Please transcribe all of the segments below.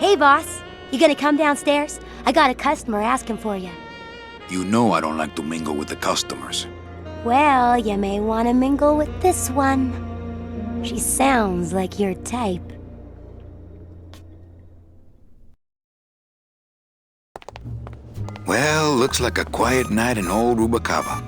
Hey, boss. You gonna come downstairs? I got a customer asking for you. You know I don't like to mingle with the customers. Well, you may want to mingle with this one. She sounds like your type. Well, looks like a quiet night in old Rubacava.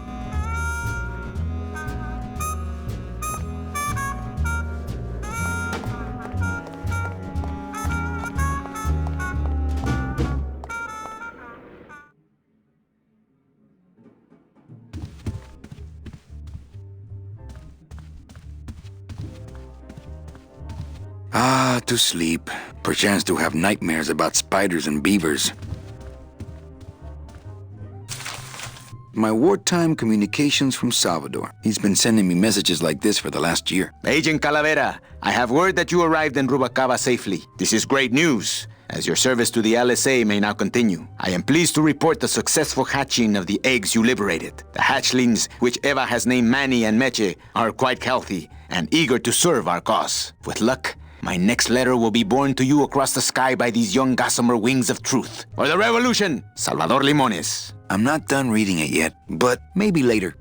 Ah, to sleep. Perchance to have nightmares about spiders and beavers. My wartime communications from Salvador. He's been sending me messages like this for the last year. Agent Calavera, I have word that you arrived in Rubacava safely. This is great news, as your service to the LSA may now continue. I am pleased to report the successful hatching of the eggs you liberated. The hatchlings, which Eva has named Manny and Meche, are quite healthy and eager to serve our cause. With luck, my next letter will be borne to you across the sky by these young gossamer wings of truth. For the revolution, Salvador Limones. I'm not done reading it yet, but maybe later.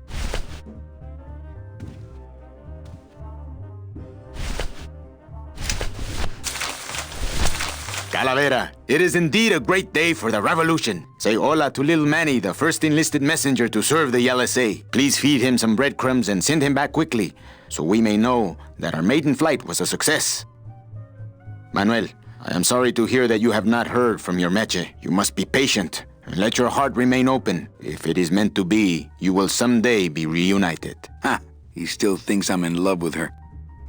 Calavera, it is indeed a great day for the revolution. Say hola to little Manny, the first enlisted messenger to serve the LSA. Please feed him some breadcrumbs and send him back quickly, so we may know that our maiden flight was a success. Manuel, I am sorry to hear that you have not heard from your Meche. You must be patient and let your heart remain open. If it is meant to be, you will someday be reunited. Ha! He still thinks I'm in love with her.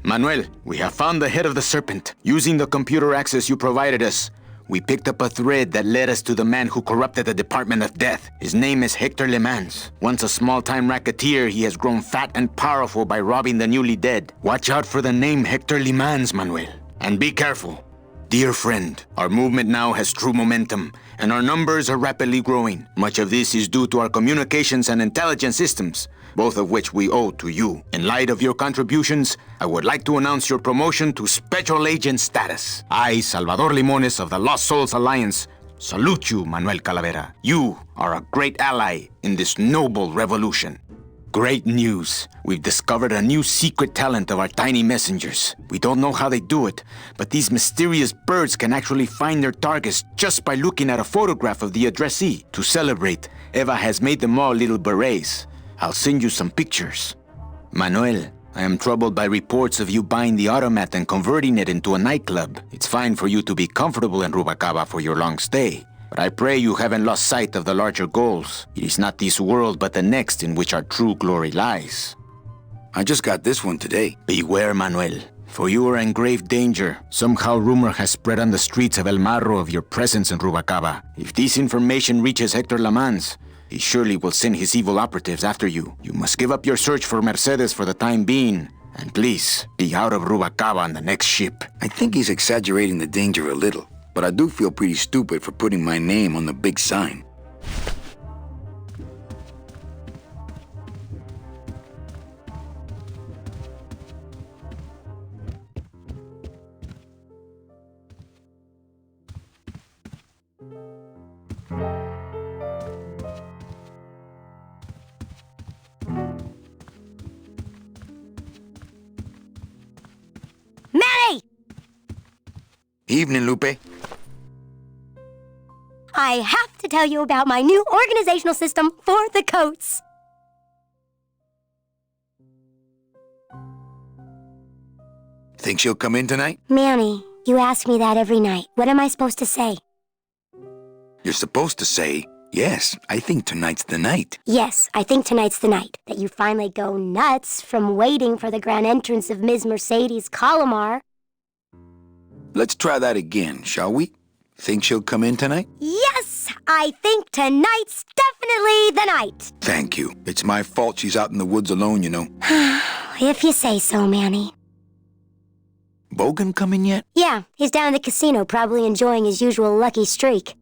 Manuel, we have found the head of the serpent. Using the computer access you provided us, we picked up a thread that led us to the man who corrupted the Department of Death. His name is Hector Le Mans. Once a small-time racketeer, he has grown fat and powerful by robbing the newly dead. Watch out for the name Hector Le Mans, Manuel. And be careful. Dear friend, our movement now has true momentum, and our numbers are rapidly growing. Much of this is due to our communications and intelligence systems, both of which we owe to you. In light of your contributions, I would like to announce your promotion to Special Agent status. I, Salvador Limones of the Lost Souls Alliance, salute you, Manuel Calavera. You are a great ally in this noble revolution. Great news. We've discovered a new secret talent of our tiny messengers. We don't know how they do it, but these mysterious birds can actually find their targets just by looking at a photograph of the addressee. To celebrate, Eva has made them all little berets. I'll send you some pictures. Manuel, I am troubled by reports of you buying the automat and converting it into a nightclub. It's fine for you to be comfortable in Rubacava for your long stay, but I pray you haven't lost sight of the larger goals. It is not this world, but the next in which our true glory lies. I just got this one today. Beware, Manuel, for you are in grave danger. Somehow rumor has spread on the streets of El Marro of your presence in Rubacava. If this information reaches Hector Le Mans, he surely will send his evil operatives after you. You must give up your search for Mercedes for the time being, and please, be out of Rubacava on the next ship. I think he's exaggerating the danger a little, but I do feel pretty stupid for putting my name on the big sign. Manny! Evening, Lupe. I have to tell you about my new organizational system for the coats. Think she'll come in tonight? Manny, you ask me that every night. What am I supposed to say? You're supposed to say, yes, I think tonight's the night. Yes, I think tonight's the night that you finally go nuts from waiting for the grand entrance of Ms. Mercedes Colomar. Let's try that again, shall we? Think she'll come in tonight? Yes, I think tonight's definitely the night. Thank you. It's my fault she's out in the woods alone, you know. If you say so, Manny. Bogan come in yet? Yeah, he's down at the casino, probably enjoying his usual lucky streak.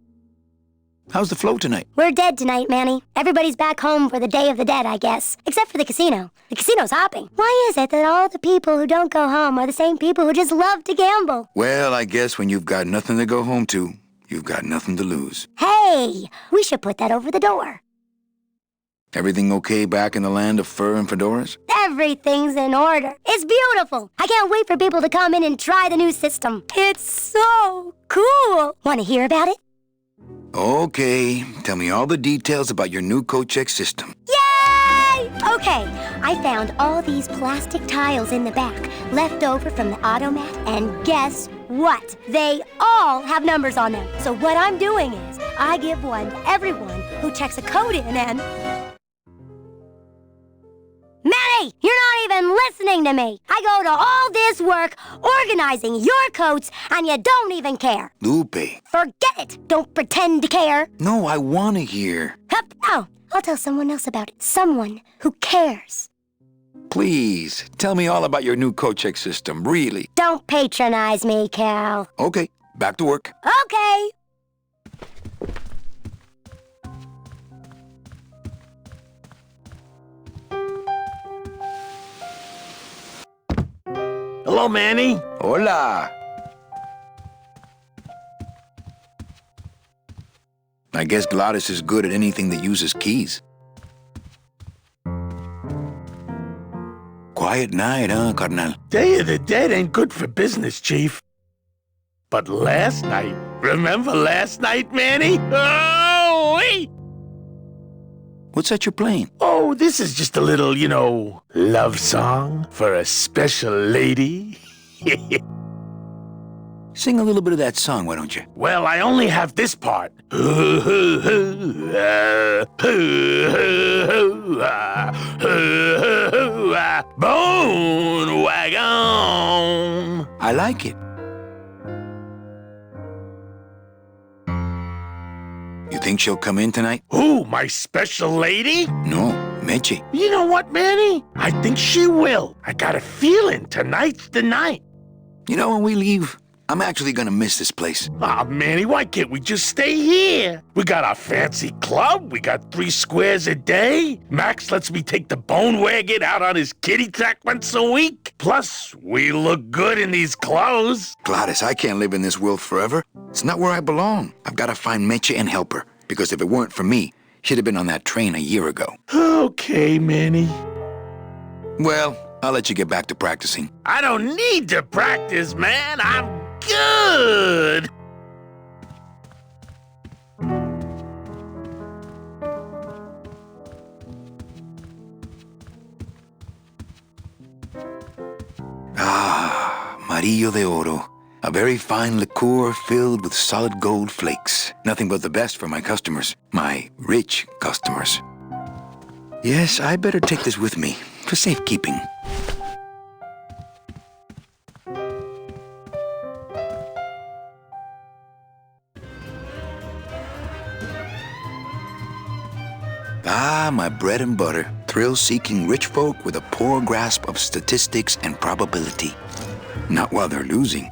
How's the flow tonight? We're dead tonight, Manny. Everybody's back home for the Day of the Dead, I guess. Except for the casino. The casino's hopping. Why is it that all the people who don't go home are the same people who just love to gamble? Well, I guess when you've got nothing to go home to, you've got nothing to lose. Hey, we should put that over the door. Everything okay back in the land of fur and fedoras? Everything's in order. It's beautiful. I can't wait for people to come in and try the new system. It's so cool. Want to hear about it? Okay, tell me all the details about your new coat check system. Yay! Okay, I found all these plastic tiles in the back, left over from the automat, and guess what? They all have numbers on them. So what I'm doing is, I give one to everyone who checks a code in and... Manny, you're not even listening to me. I go to all this work organizing your coats, and you don't even care. Lupe. Forget it. Don't pretend to care. No, I want to hear. Hup. Oh, I'll tell someone else about it. Someone who cares. Please, tell me all about your new coat check system, really. Don't patronize me, Cal. Okay, back to work. Okay. Hello, Manny. Hola. I guess Gladys is good at anything that uses keys. Quiet night, huh, carnal? Day of the Dead ain't good for business, Chief. But last night, remember last night, Manny? Oh, wait! What's that you're playing? Oh, this is just a little, love song for a special lady. Sing a little bit of that song, why don't you? Well, I only have this part. Bone wagon. I like it. You think she'll come in tonight? Who, my special lady? No, Meche. You know what, Manny? I think she will. I got a feeling tonight's the night. You know, when we leave, I'm actually gonna miss this place. Aw, Manny, why can't we just stay here? We got our fancy club, we got 3 squares a day. Max lets me take the bone wagon out on his kitty track once a week. Plus, we look good in these clothes. Gladys, I can't live in this world forever. It's not where I belong. I've gotta find Meche and help her. Because if it weren't for me, she'd have been on that train a year ago. Okay, Manny. Well, I'll let you get back to practicing. I don't need to practice, man. I'm good. Ah, Marillo de Oro. A very fine liqueur filled with solid gold flakes. Nothing but the best for my customers. My rich customers. Yes, I better take this with me for safekeeping. Ah, my bread and butter. Thrill-seeking rich folk with a poor grasp of statistics and probability. Not while they're losing.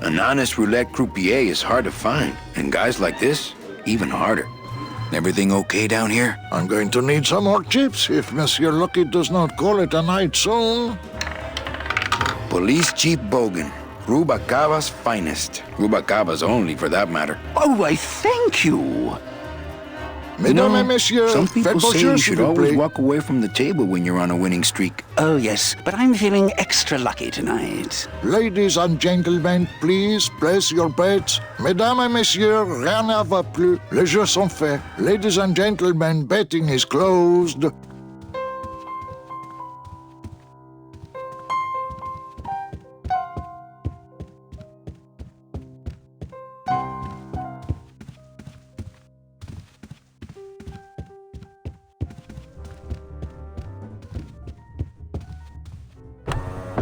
An honest roulette croupier is hard to find, and guys like this, even harder. Everything okay down here? I'm going to need some more chips if Monsieur Lucky does not call it a night soon. Police Chief Bogan, Rubacava's finest. Rubacava's only, for that matter. Oh, I thank you. Mesdames et messieurs, Some people faites say bonjour, you s'il should vous always plaît. walk away from the table when you're on a winning streak. Oh, yes, but I'm feeling extra lucky tonight. Ladies and gentlemen, please place your bets. Mesdames et messieurs, rien ne va plus. Les jeux sont faits. Ladies and gentlemen, betting is closed.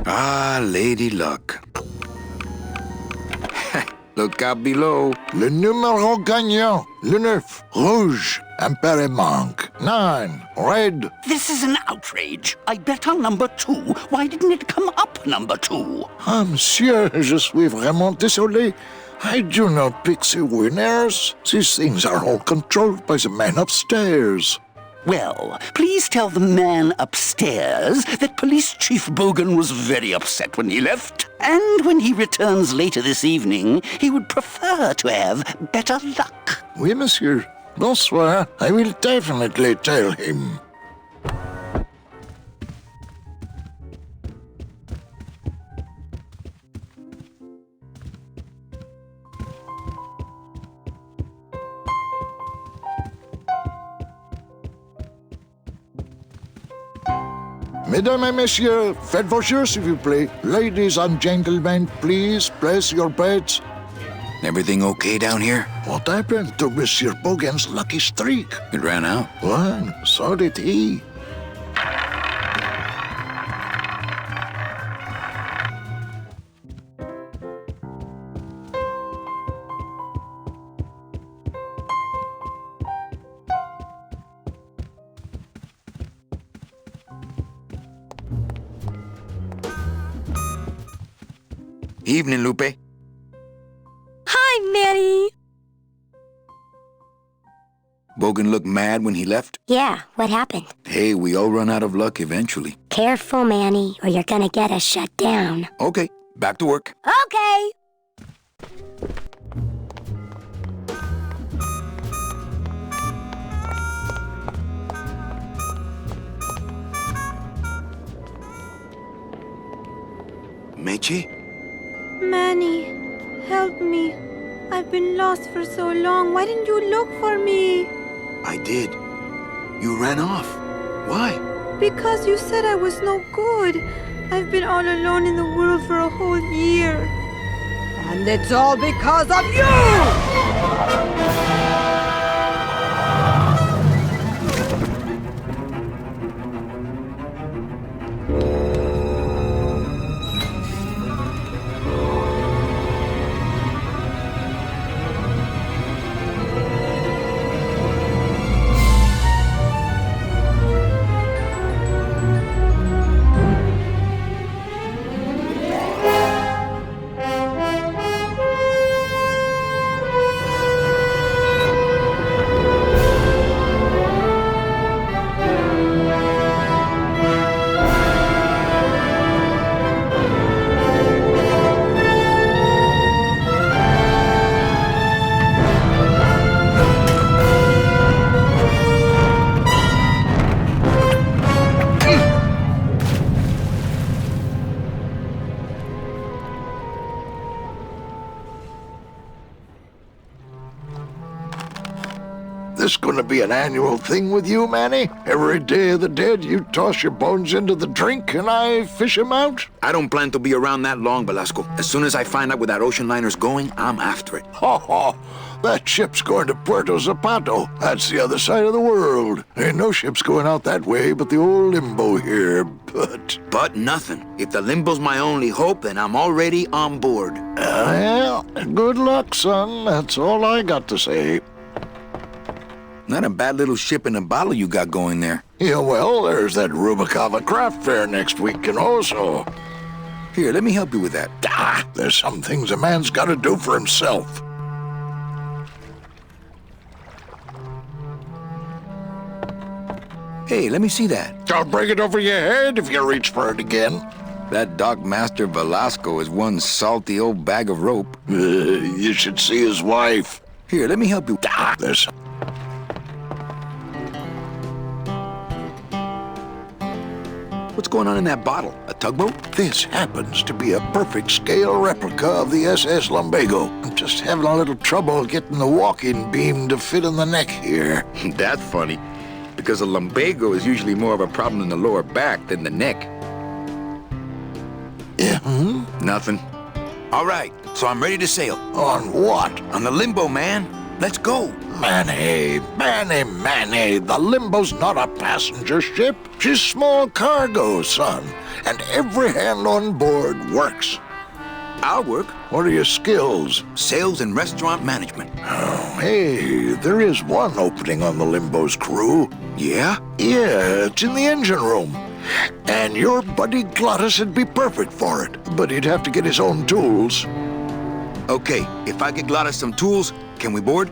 Ah, Lady Luck. Look out below. Le numéro gagnant. Le 9, rouge. Impair manque. 9, red. This is an outrage. I bet on number 2. Why didn't it come up number 2? Ah, monsieur, je suis vraiment désolé. I do not pixie winners. These things are all controlled by the man upstairs. Well, please tell the man upstairs that Police Chief Bogan was very upset when he left. And when he returns later this evening, he would prefer to have better luck. Oui, monsieur. Bonsoir. I will definitely tell him. Mesdames et messieurs, faites vos jeux s'il vous plaît. Ladies and gentlemen, please place your bets. Everything okay down here? What happened to Monsieur Bogan's lucky streak? It ran out. Well, so did he. Evening, Lupe. Hi, Manny. Bogan looked mad when he left? Yeah, what happened? Hey, we all run out of luck eventually. Careful, Manny, or you're gonna get us shut down. Okay, back to work. Okay. Meche? Manny, help me. I've been lost for so long. Why didn't you look for me? I did. You ran off. Why? Because you said I was no good. I've been all alone in the world for a whole year. And it's all because of you! This gonna be an annual thing with you, Manny? Every Day of the Dead, you toss your bones into the drink and I fish 'em out? I don't plan to be around that long, Velasco. As soon as I find out where that ocean liner's going, I'm after it. Ho ho! That ship's going to Puerto Zapato. That's the other side of the world. Ain't no ships going out that way but the old Limbo here, but... But nothing. If the Limbo's my only hope, then I'm already on board. Well, good luck, son. That's all I got to say. Not a bad little ship in a bottle you got going there. Yeah, well, there's that Rubicava craft fair next week, and also... Here, let me help you with that. Ah, there's some things a man's got to do for himself. Hey, let me see that. I'll break it over your head if you reach for it again. That Dockmaster Velasco is one salty old bag of rope. You should see his wife. Here, let me help you. Ah, there's... What's going on in that bottle? A tugboat? This happens to be a perfect scale replica of the SS Lumbago. I'm just having a little trouble getting the walking beam to fit in the neck here. That's funny, because a lumbago is usually more of a problem in the lower back than the neck. Yeah, Nothing. All right, so I'm ready to sail. On what? On the Limbo, man. Let's go. Manny, the Limbo's not a passenger ship. She's small cargo, son. And every hand on board works. I'll work. What are your skills? Sales and restaurant management. Oh, hey, there is one opening on the Limbo's crew. Yeah? Yeah, it's in the engine room. And your buddy Glottis would be perfect for it, but he'd have to get his own tools. Okay, if I get Gladys some tools, can we board?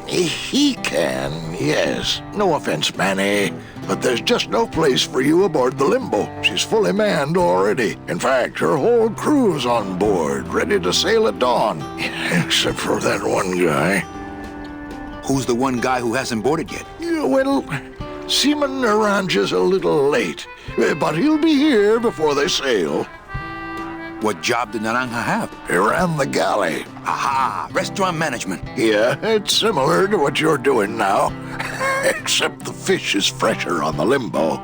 He can, yes. No offense, Manny, but there's just no place for you aboard the Limbo. She's fully manned already. In fact, her whole crew's on board, ready to sail at dawn. Except for that one guy. Who's the one guy who hasn't boarded yet? Yeah, well, Seaman Naranja's a little late, but he'll be here before they sail. What job did Naranja have? He ran the galley. Aha! Restaurant management. Yeah, it's similar to what you're doing now, except the fish is fresher on the Limbo.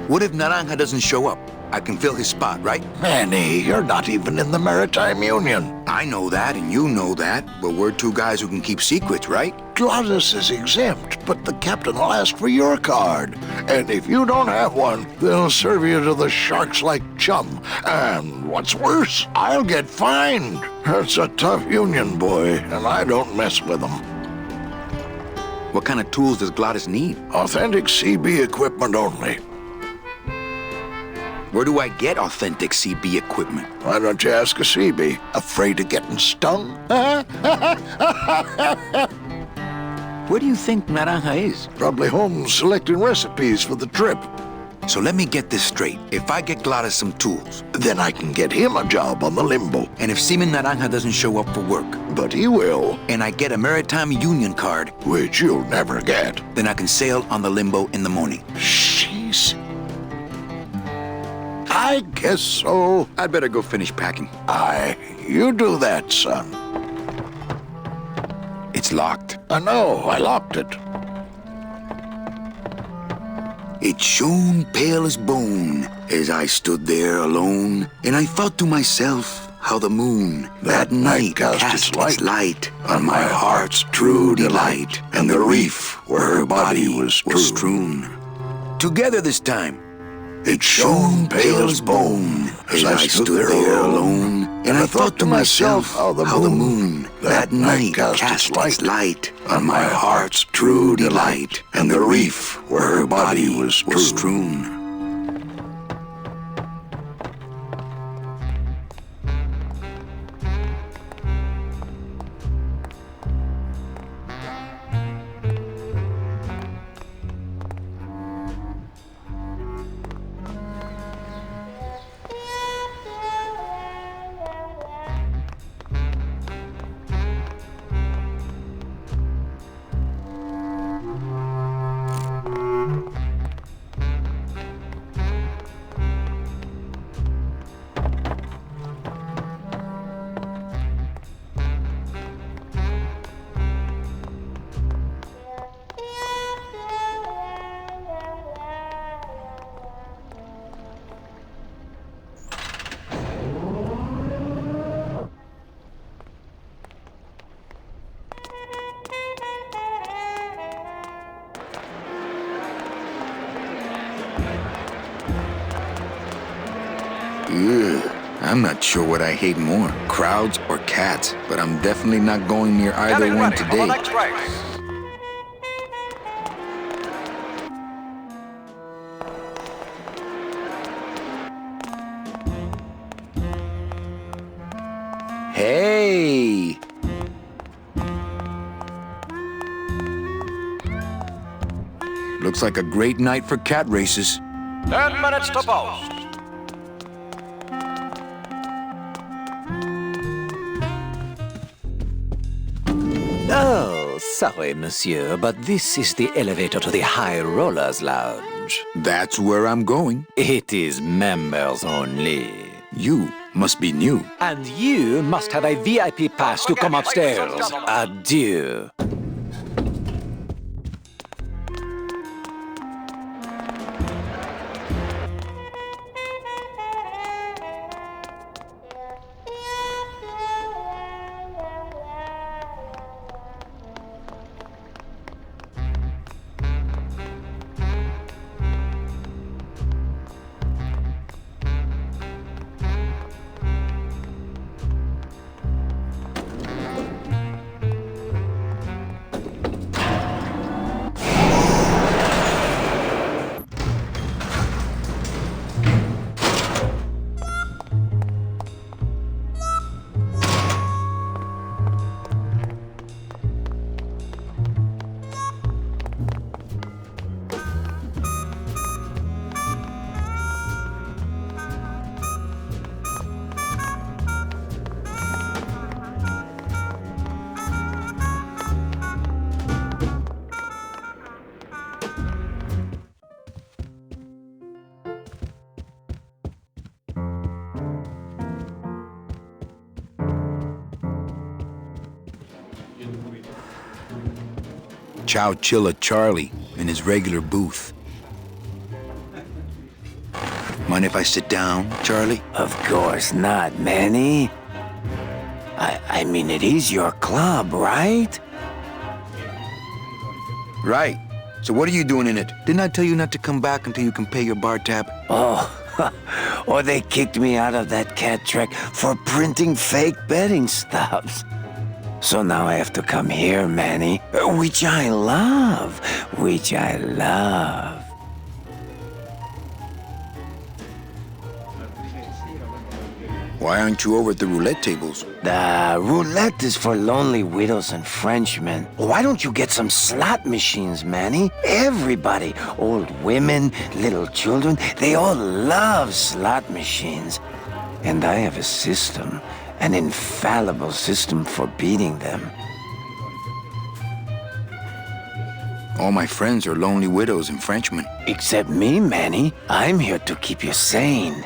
What if Naranja doesn't show up? I can fill his spot, right? Manny, you're not even in the Maritime Union. I know that, and you know that, but we're two guys who can keep secrets, right? Gladys is exempt, but the captain will ask for your card. And if you don't have one, they'll serve you to the sharks like chum. And what's worse, I'll get fined. It's a tough union, boy, and I don't mess with them. What kind of tools does Gladys need? Authentic CB equipment only. Where do I get authentic CB equipment? Why don't you ask a CB? Afraid of getting stung? Where do you think Naranja is? Probably home selecting recipes for the trip. So let me get this straight. If I get Gladys some tools, Then I can get him a job on the Limbo. and if Seaman Naranja doesn't show up for work, But he will, and I get a Maritime Union card, which you'll never get. then I can sail on the Limbo in the morning. Jeez. I guess so. I'd better go finish packing. You do that, son. It's locked. I know, I locked it. It shone pale as bone as I stood there alone, and I thought to myself how the moon that night cast its light on my heart's true delight, and the reef where her body was strewn. Together this time, it shone pale as bone as I stood there alone, and I thought to myself how the moon that night cast its light on my heart's true delight, and the reef where her body was strewn. I'm not sure what I hate more, crowds or cats, but I'm definitely not going near either one today. Hey! Looks like a great night for cat races. 10 minutes to post. Oh, sorry, monsieur, but this is the elevator to the High Rollers Lounge. That's where I'm going. It is members only. You must be new. And you must have a VIP pass to come upstairs. Adieu. Chowchilla Charlie in his regular booth. Mind if I sit down, Charlie? Of course not, Manny. I mean, it is your club, right? Right. So what are you doing in it? Didn't I tell you not to come back until you can pay your bar tab? Oh, or they kicked me out of that cat track for printing fake betting stubs. So now I have to come here, Manny, which I love. Why aren't you over at the roulette tables? The roulette is for lonely widows and Frenchmen. Why don't you get some slot machines, Manny? Everybody, old women, little children, they all love slot machines. And I have a system, an infallible system for beating them. All my friends are lonely widows and Frenchmen. Except me, Manny. I'm here to keep you sane.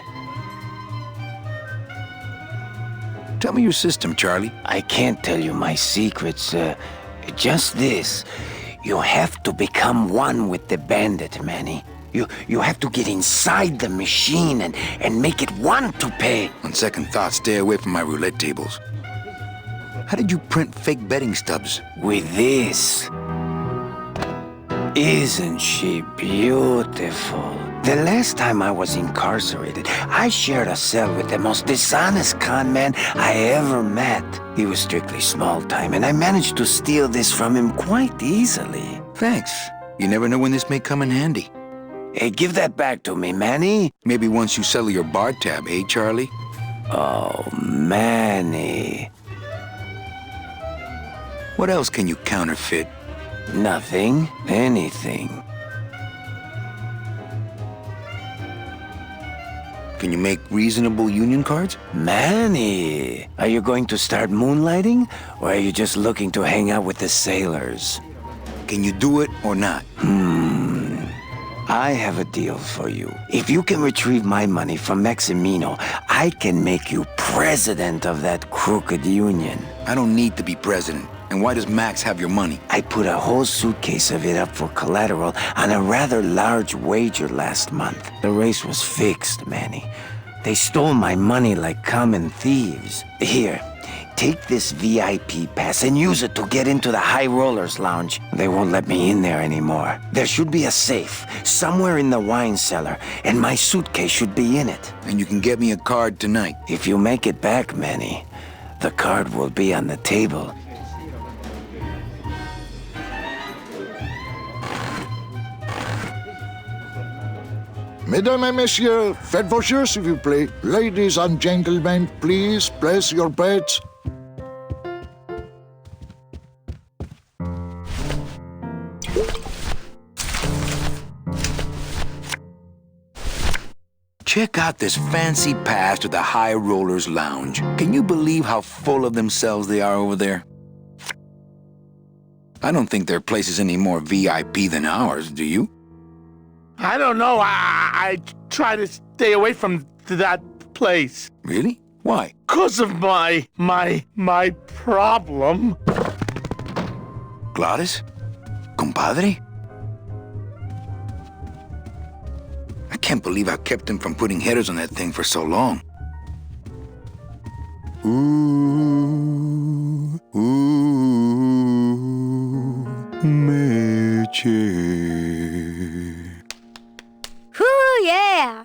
Tell me your system, Charlie. I can't tell you my secrets, just this. You have to become one with the bandit, Manny. You have to get inside the machine and make it want to pay. On second thought, stay away from my roulette tables. How did you print fake betting stubs? With this. Isn't she beautiful? The last time I was incarcerated, I shared a cell with the most dishonest con man I ever met. He was strictly small time, and I managed to steal this from him quite easily. Thanks. You never know when this may come in handy. Hey, give that back to me, Manny. Maybe once you settle your bar tab, eh, Charlie? Oh, Manny. What else can you counterfeit? Nothing. Anything. Can you make reasonable union cards? Manny, are you going to start moonlighting? Or are you just looking to hang out with the sailors? Can you do it or not? I have a deal for you. If you can retrieve my money from Maximino, I can make you president of that crooked union. I don't need to be president. And why does Max have your money? I put a whole suitcase of it up for collateral on a rather large wager last month. The race was fixed, Manny. They stole my money like common thieves. Here, take this VIP pass and use it to get into the High Rollers Lounge. They won't let me in there anymore. There should be a safe somewhere in the wine cellar, and my suitcase should be in it. And you can get me a card tonight. If you make it back, Manny, the card will be on the table. Mesdames et messieurs, faites vos jeux, s'il vous plaît. Ladies and gentlemen, please place your bets. Check out this fancy pass to the High Rollers Lounge. Can you believe how full of themselves they are over there? I don't think their place is any more VIP than ours, do you? I don't know. I try to stay away from that place. Really? Why? 'Cause of my problem. Gladys? Compadre? I can't believe I kept him from putting headers on that thing for so long. Ooh, Meche. Whoo, yeah!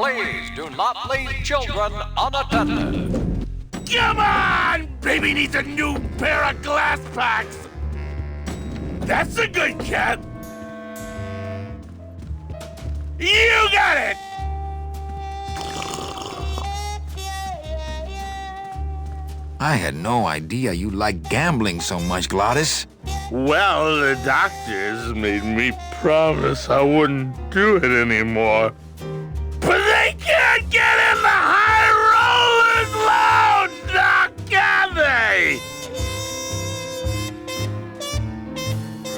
please do not leave children unattended. Come on! Baby needs a new pair of glass packs! That's a good cat! You got it! I had no idea you liked gambling so much, Glottis. Well, the doctors made me promise I wouldn't do it anymore. But they can't get in the high rollers lounge, now can they?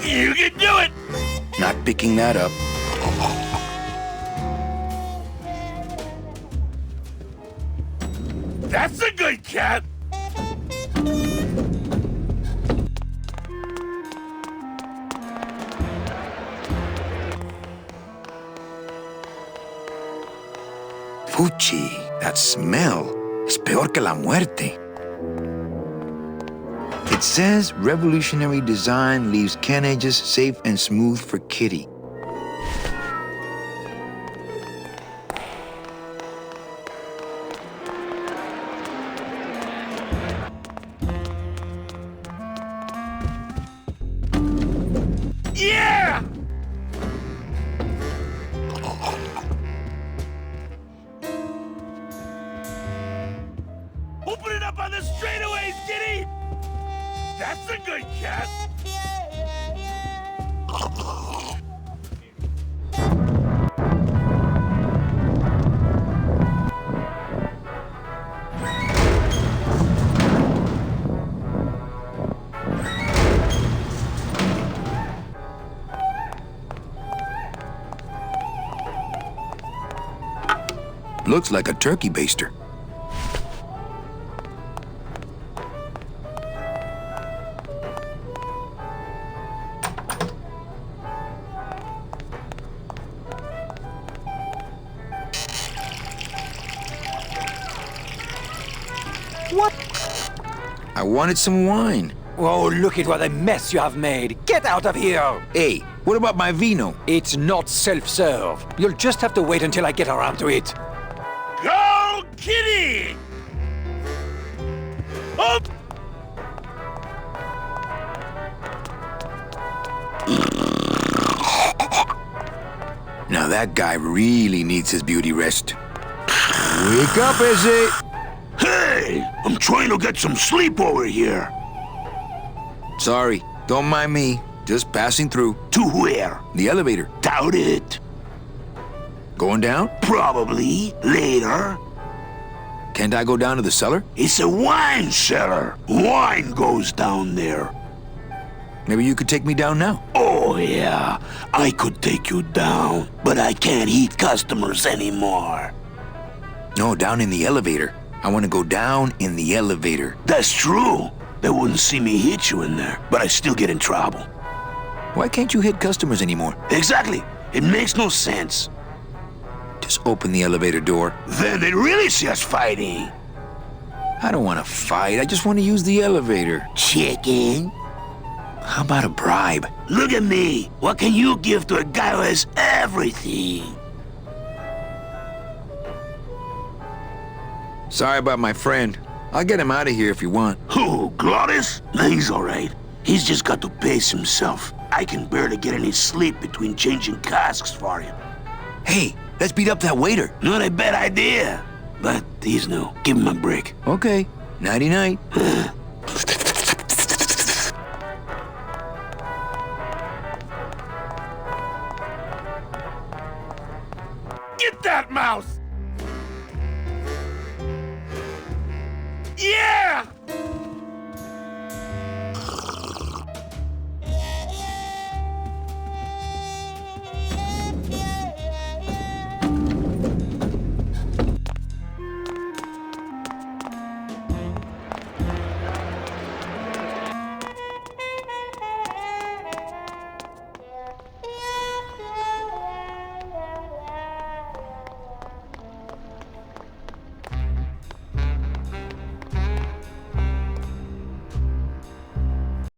You can do it! Not picking that up. That's a good cat! Fuchi, that smell is peor que la muerte. It says revolutionary design leaves can edges safe and smooth for Kitty. Yeah! Open it up on the straightaways, Kitty! That's a good cat! Looks like a turkey baster. What? I wanted some wine. Oh, look at what a mess you have made. Get out of here! Hey, what about my vino? It's not self-serve. You'll just have to wait until I get around to it. Go, Kitty! Oh! Now that guy really needs his beauty rest. Wake up, Izzy! Hey, I'm trying to get some sleep over here. Sorry, don't mind me. Just passing through. To where? The elevator. Doubt it. Going down? Probably later. Can't I go down to the cellar? It's a wine cellar. Wine goes down there. Maybe you could take me down now. Oh, yeah. I could take you down, but I can't eat customers anymore. No, down in the elevator. I want to go down in the elevator. That's true. They wouldn't see me hit you in there, but I still get in trouble. Why can't you hit customers anymore? Exactly. It makes no sense. Just open the elevator door. Then they really see us fighting. I don't want to fight. I just want to use the elevator. Chicken. How about a bribe? Look at me. What can you give to a guy who has everything? Sorry about my friend. I'll get him out of here if you want. Who, Glottis? Nah, he's all right. He's just got to pace himself. I can barely get any sleep between changing casks for him. Hey, let's beat up that waiter. Not a bad idea. But he's new. Give him a break. Okay. Nighty-night.